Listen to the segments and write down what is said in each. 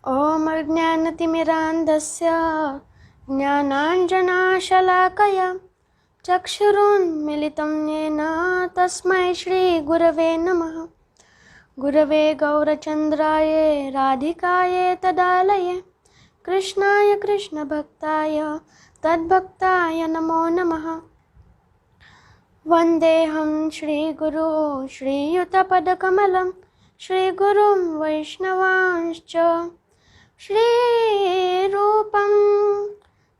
ॐ अज्ञानतिमिरान्धस्य ज्ञानाञ्जनशलाकया चक्षुरुन्मीलितं येन तस्मै श्रीगुरवे नमः। गुरवे गौरचन्द्राय राधिकाय तदालये कृष्णाय कृष्णभक्ताय तद्भक्ताय नमो नमः। वन्देऽहं श्रीगुरु श्रीयुतपदकमलं श्रीगुरुं वैष्णवांश्च श्रीरूपं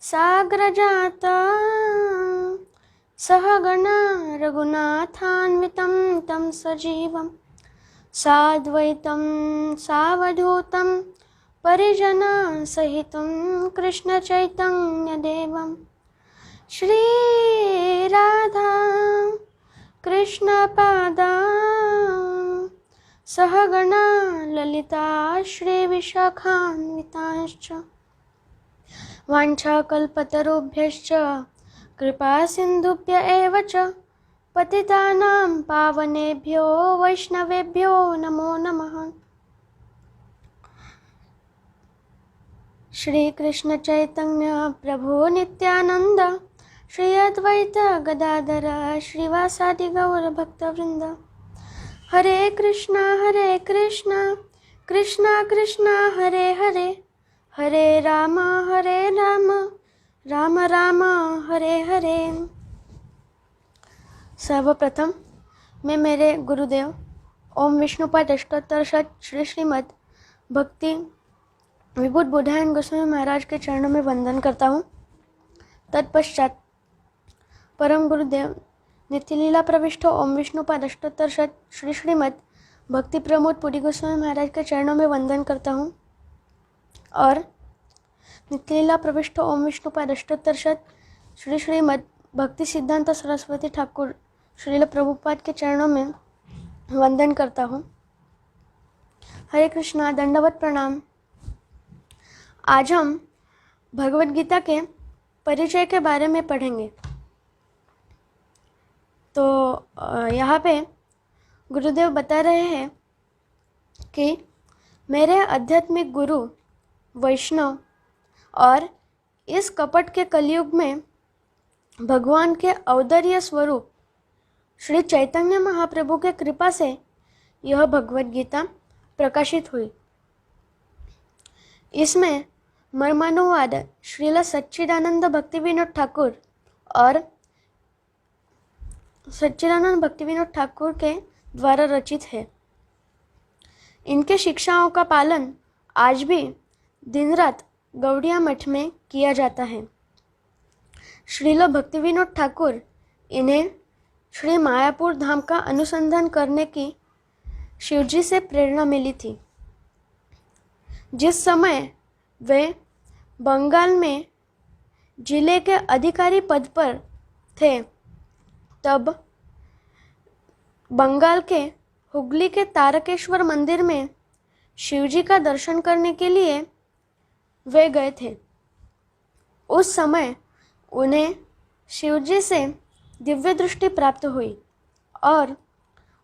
साग्रजातं सहगणा रघुनाथान्वितं तं सजीवं साद्वैतं सावधूतं परिजनसहितं कृष्णचैतन्यदेवं श्रीराधा कृष्णपादा सहगणा ललिता श्रीविशाखान्वितांश्च वाञ्छाकल्पतरुभ्यश्च कृपासिन्धुभ्य एव च पतितानां पावनेभ्यो वैष्णवेभ्यो नमो नमः। श्रीकृष्ण चैतन्य प्रभु नित्यानंद श्री अद्वैत गदाधर श्रीवासादि गौर भक्तवृंद। हरे कृष्णा कृष्णा कृष्णा हरे हरे, हरे राम राम राम हरे हरे। सर्वप्रथम मैं मेरे गुरुदेव ओम विष्णुपाद अष्टोत्तर शत श्री श्रीमद् भक्ति विभूत बुधायन गोस्वामी महाराज के चरणों में वंदन करता हूँ। तत्पश्चात परम गुरुदेव नित्यलीला प्रविष्ट ओम विष्णुपाद अष्टोत्तर शत श्री श्रीमद् भक्ति प्रमोद पुरी गोस्वामी महाराज के चरणों में वंदन करता हूँ और नित्यलीला प्रविष्ट ओम विष्णुपाद अष्टोत्तर शत श्री श्रीमद् भक्ति सिद्धांत सरस्वती ठाकुर श्रील प्रभुपाद के चरणों में वंदन करता हूँ। हरे कृष्णा, दंडवत प्रणाम। आज हम भगवद गीता के परिचय के बारे में पढ़ेंगे। तो यहाँ पे गुरुदेव बता रहे हैं कि मेरे आध्यात्मिक गुरु वैष्णव और इस कपट के कलयुग में भगवान के औदार्य स्वरूप श्री चैतन्य महाप्रभु के कृपा से यह भगवद गीता प्रकाशित हुई। इसमें मर्मानुवाद श्रील सच्चिदानंद भक्तिविनोद ठाकुर और सच्चिदानंद भक्तिविनोद ठाकुर के द्वारा रचित है। इनके शिक्षाओं का पालन आज भी दिन रात गौड़िया मठ में किया जाता है। श्रील भक्तिविनोद ठाकुर इन्हें श्री मायापुर धाम का अनुसंधान करने की शिवजी से प्रेरणा मिली थी। जिस समय वे बंगाल में जिले के अधिकारी पद पर थे, तब बंगाल के हुगली के तारकेश्वर मंदिर में शिवजी का दर्शन करने के लिए वे गए थे। उस समय उन्हें शिवजी से दिव्य दृष्टि प्राप्त हुई और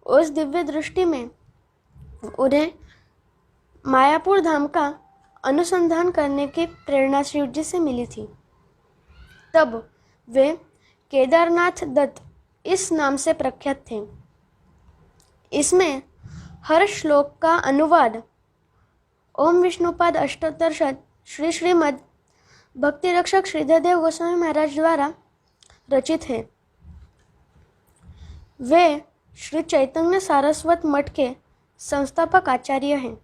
उस दिव्य दृष्टि में उन्हें मायापुर धाम का अनुसंधान करने की प्रेरणा शिवजी से मिली थी। तब वे केदारनाथ दत्त इस नाम से प्रख्यात थे। इसमें हर श्लोक का अनुवाद ओम विष्णुपाद अष्टोत्तर शत श्री श्रीमद् भक्ति रक्षक श्रीधरदेव गोस्वामी महाराज द्वारा रचित है। वे श्री चैतन्य सारस्वत मठ के संस्थापक आचार्य हैं।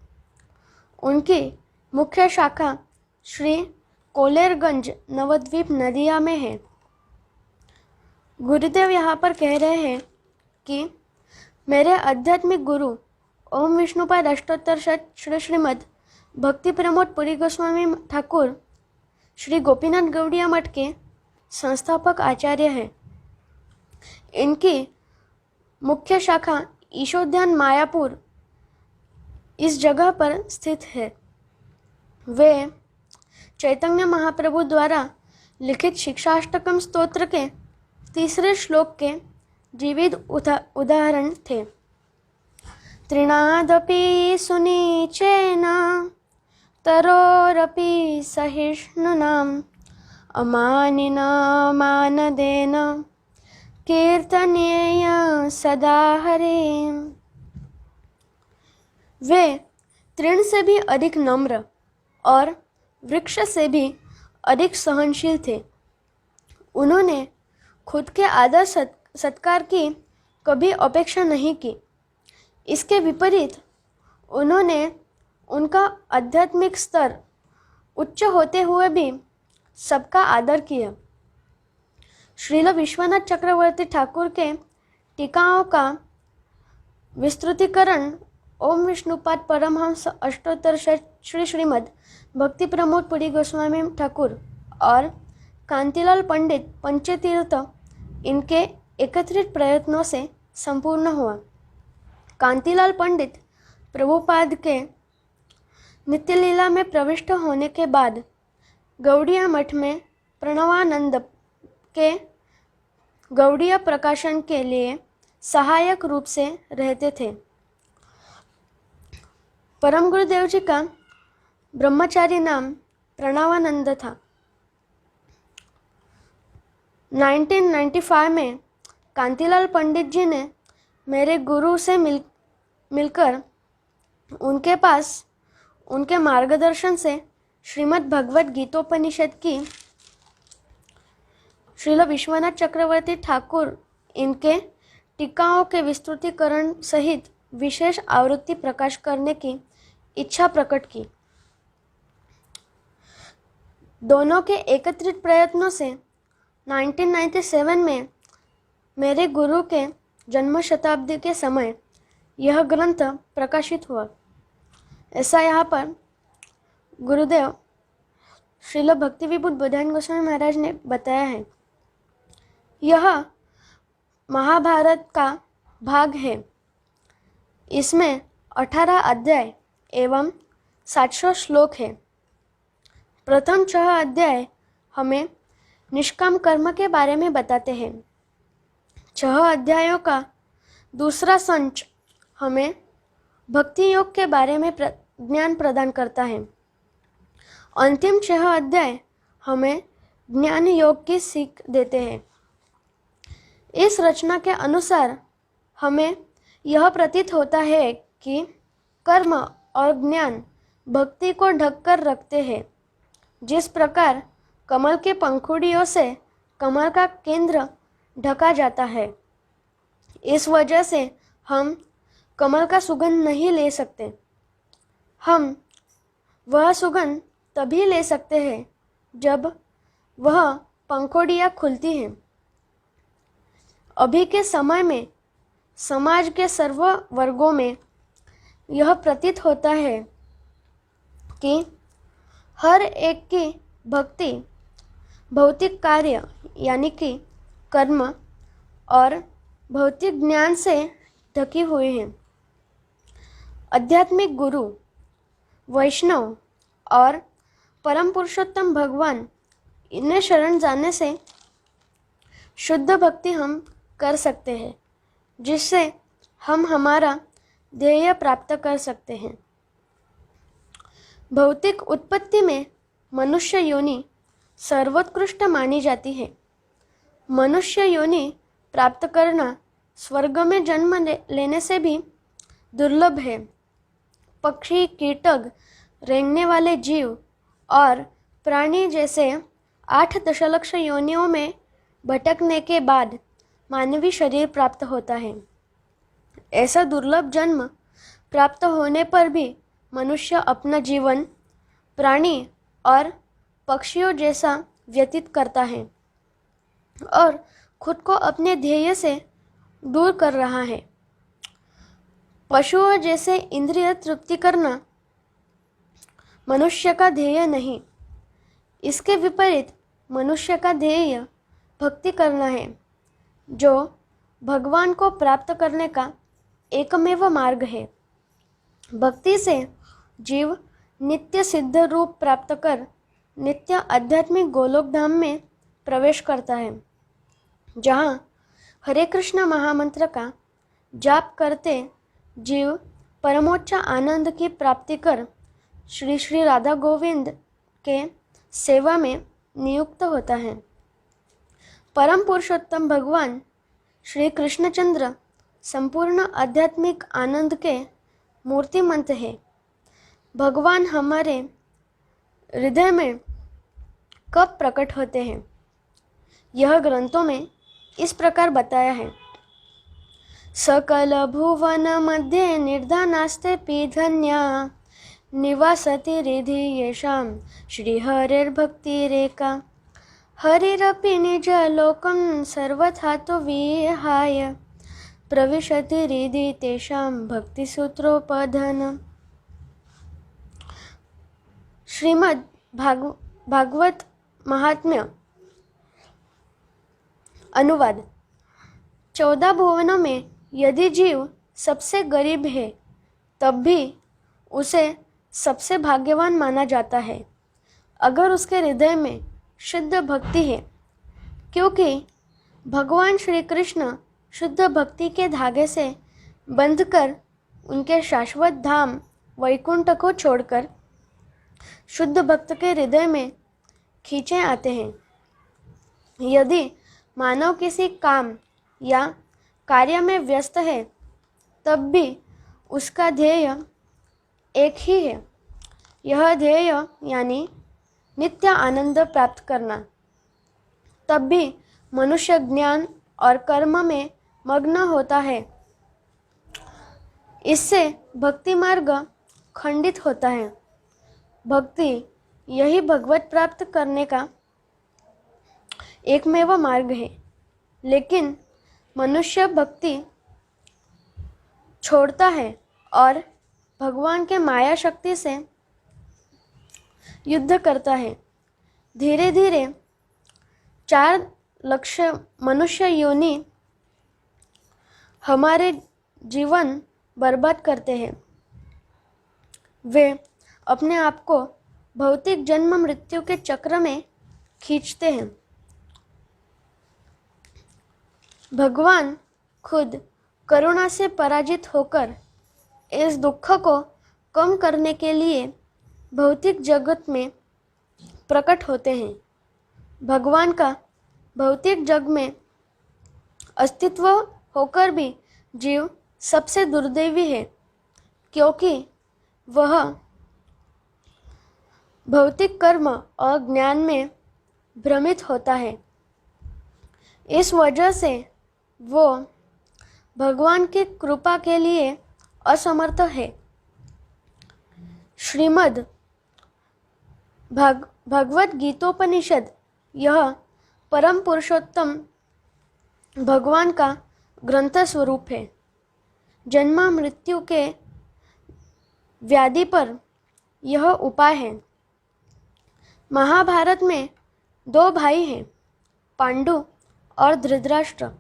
उनकी मुख्य शाखा श्री कोलेरगंज नवद्वीप नदिया में है। गुरुदेव यहाँ पर कह रहे हैं कि मेरे आध्यात्मिक गुरु ओम विष्णुपाद अष्टोत्तर शत श्री श्रीमद् भक्ति प्रमोद पुरी गोस्वामी ठाकुर श्री गोपीनाथ गौड़िया मठ के संस्थापक आचार्य हैं। इनकी मुख्य शाखा ईशोद्यान मायापुर इस जगह पर स्थित है। वे चैतन्य महाप्रभु द्वारा लिखित शिक्षाष्टकम स्तोत्र के तीसरे श्लोक के जीवित उदाहरण थे। त्रिनादपि सुनीचेन तरोरपि सहिष्णुनाम् अमानिनामानदेन कीर्तनीय सदा हरे। वे तृण से भी अधिक नम्र और वृक्ष से भी अधिक सहनशील थे। उन्होंने खुद के आदर सत्कार की कभी अपेक्षा नहीं की। इसके विपरीत उन्होंने उनका आध्यात्मिक स्तर उच्च होते हुए भी सबका आदर किया। श्रील विश्वनाथ चक्रवर्ती ठाकुर के टीकाओं का विस्तृतीकरण ओम विष्णुपाद परमहंस अष्टोत्तर श्री श्रीमद् भक्ति प्रमोद पुरी गोस्वामी ठाकुर और कांतिलाल पंडित पंचतीर्थ इनके एकत्रित प्रयत्नों से संपूर्ण हुआ। कांतिलाल पंडित प्रभुपाद के नित्य लीला में प्रविष्ट होने के बाद गौड़िया मठ में प्रणवानंद के गौड़िया प्रकाशन के लिए सहायक रूप से रहते थे। परम गुरुदेव जी का ब्रह्मचारी नाम प्रणवानंद था। 1995 में कांतिलाल पंडित जी ने मेरे गुरु से मिलकर उनके पास उनके मार्गदर्शन से श्रीमद् भगवत गीतोपनिषद की श्रील विश्वनाथ चक्रवर्ती ठाकुर इनके टीकाओं के विस्तृतीकरण सहित विशेष आवृत्ति प्रकाश करने की इच्छा प्रकट की। दोनों के एकत्रित प्रयत्नों से 1997 में मेरे गुरु के जन्म शताब्दी के समय यह ग्रंथ प्रकाशित हुआ। ऐसा यहाँ पर गुरुदेव श्रील भक्ति विभूत बुधायन गोस्वामी महाराज ने बताया है। यह महाभारत का भाग है। इसमें 18 अध्याय एवं 700 श्लोक है। प्रथम 6 अध्याय हमें निष्काम कर्म के बारे में बताते हैं। 6 अध्यायों का दूसरा संच हमें भक्ति योग के बारे में ज्ञान प्रदान करता है। अंतिम 6 अध्याय हमें ज्ञान योग की सीख देते हैं। इस रचना के अनुसार हमें यह प्रतीत होता है कि कर्म और ज्ञान भक्ति को ढककर रखते हैं। जिस प्रकार कमल के पंखुड़ियों से कमल का केंद्र ढका जाता है, इस वजह से हम कमल का सुगंध नहीं ले सकते। हम वह सुगंध तभी ले सकते हैं जब वह पंखुड़ियाँ खुलती हैं। अभी के समय में समाज के सर्व वर्गों में यह प्रतीत होता है कि हर एक की भक्ति भौतिक कार्य यानी कि कर्म और भौतिक ज्ञान से ढकी हुई है। आध्यात्मिक गुरु, वैष्णव और परम पुरुषोत्तम भगवान इन्हें शरण जाने से शुद्ध भक्ति हम कर सकते हैं, जिससे हम हमारा ध्येय प्राप्त कर सकते हैं। भौतिक उत्पत्ति में मनुष्य योनि सर्वोत्कृष्ट मानी जाती है। मनुष्य योनि प्राप्त करना स्वर्ग में जन्म लेने से भी दुर्लभ है। पक्षी, कीटक, रेंगने वाले जीव और प्राणी जैसे 8 दशलक्ष योनियों में भटकने के बाद मानवीय शरीर प्राप्त होता है। ऐसा दुर्लभ जन्म प्राप्त होने पर भी मनुष्य अपना जीवन प्राणी और पक्षियों जैसा व्यतीत करता है और खुद को अपने ध्येय से दूर कर रहा है। पशुओं जैसे इंद्रिय तृप्ति करना मनुष्य का ध्येय नहीं। इसके विपरीत मनुष्य का ध्येय भक्ति करना है, जो भगवान को प्राप्त करने का एकमेव मार्ग है। भक्ति से जीव नित्य सिद्ध रूप प्राप्त कर नित्य आध्यात्मिक गोलोक धाम में प्रवेश करता है, जहाँ हरे कृष्ण महामंत्र का जाप करते जीव परमोच्च आनंद की प्राप्ति कर श्री श्री राधा गोविंद के सेवा में नियुक्त होता है। परम पुरुषोत्तम भगवान श्री कृष्णचंद्र संपूर्ण आध्यात्मिक आनंद के मूर्तिमंत है। भगवान हमारे हृदय में कब प्रकट होते हैं, यह ग्रंथों में इस प्रकार बताया है। सकल भुवन मध्ये निर्धनास्ते धन्या निवासति हृदि येषां श्रीहरिर्भक्तिरेका हरिरपि निजलोकं सर्वथा तु विहाय प्रविशति हृदि तेषां भक्तिसूत्रोपधन। श्रीमद् भागवत महात्म्य अनुवाद। 14 भुवनों में यदि जीव सबसे गरीब है तब भी उसे सबसे भाग्यवान माना जाता है अगर उसके हृदय में शुद्ध भक्ति है, क्योंकि भगवान श्री कृष्ण शुद्ध भक्ति के धागे से बंधकर उनके शाश्वत धाम वैकुंठ को छोड़कर शुद्ध भक्त के हृदय में खींचे आते हैं। यदि मानव किसी काम या कार्य में व्यस्त है तब भी उसका ध्येय एक ही है। यह ध्येय यानी नित्य आनंद प्राप्त करना। तब भी मनुष्य ज्ञान और कर्म में मग्न होता है। इससे भक्ति मार्ग खंडित होता है। भक्ति यही भगवत प्राप्त करने का एकमेव मार्ग है, लेकिन मनुष्य भक्ति छोड़ता है और भगवान के माया शक्ति से युद्ध करता है। धीरे धीरे 4 लाख मनुष्य योनि हमारे जीवन बर्बाद करते हैं। वे अपने आप को भौतिक जन्म मृत्यु के चक्र में खींचते हैं। भगवान खुद करुणा से पराजित होकर इस दुख को कम करने के लिए भौतिक जगत में प्रकट होते हैं। भगवान का भौतिक जग में अस्तित्व होकर भी जीव सबसे दुर्दैवी है, क्योंकि वह भौतिक कर्म और ज्ञान में भ्रमित होता है। इस वजह से वो भगवान की कृपा के लिए असमर्थ है। श्रीमद् भगवद गीतोपनिषद यह परम पुरुषोत्तम भगवान का ग्रंथ स्वरूप है। जन्म मृत्यु के व्याधि पर यह उपाय है। महाभारत में 2 भाई हैं, पांडु और धृतराष्ट्र।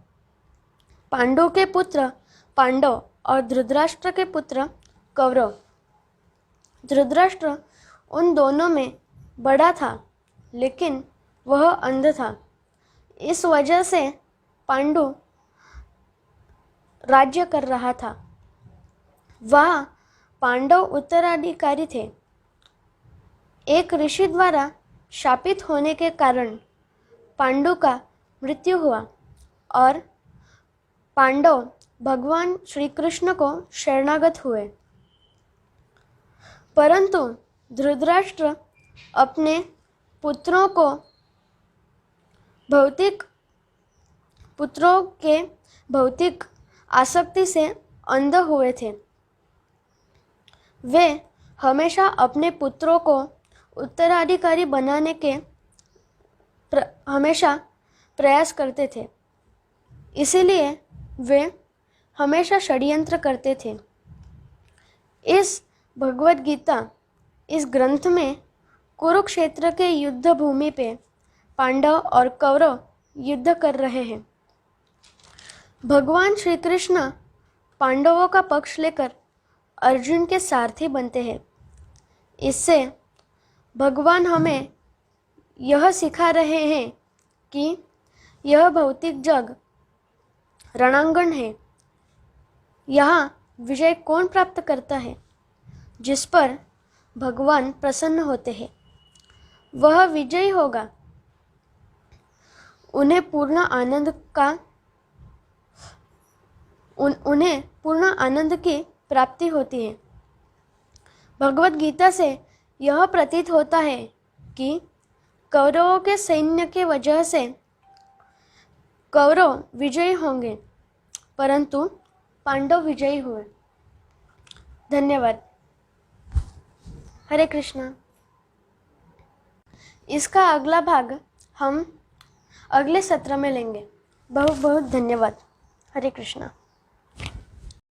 पांडु के पुत्र पांडव और धृतराष्ट्र के पुत्र कौरव। धृतराष्ट्र उन दोनों में बड़ा था, लेकिन वह अंध था। इस वजह से पांडु राज्य कर रहा था। वह पांडव उत्तराधिकारी थे। एक ऋषि द्वारा शापित होने के कारण पांडु का मृत्यु हुआ और पांडव भगवान श्री कृष्ण को शरणागत हुए। परंतु धृतराष्ट्र अपने पुत्रों के भौतिक आसक्ति से अंध हुए थे। वे हमेशा अपने पुत्रों को उत्तराधिकारी बनाने के हमेशा प्रयास करते थे। इसीलिए वे हमेशा षड्यंत्र करते थे। इस भगवद गीता इस ग्रंथ में कुरुक्षेत्र के युद्ध भूमि पे पांडव और कौरव युद्ध कर रहे हैं। भगवान श्री कृष्ण पांडवों का पक्ष लेकर अर्जुन के सारथी बनते हैं। इससे भगवान हमें यह सिखा रहे हैं कि यह भौतिक जग रणांगण है। यहाँ विजय कौन प्राप्त करता है? जिस पर भगवान प्रसन्न होते हैं, वह विजयी होगा। उन्हें पूर्ण आनंद की प्राप्ति होती है। भगवत गीता से यह प्रतीत होता है कि कौरवों के सैन्य के वजह से कौरव विजयी होंगे, परंतु पांडव विजयी हुए। धन्यवाद। हरे कृष्णा। इसका अगला भाग हम अगले सत्र में लेंगे। बहुत बहुत धन्यवाद। हरे कृष्णा।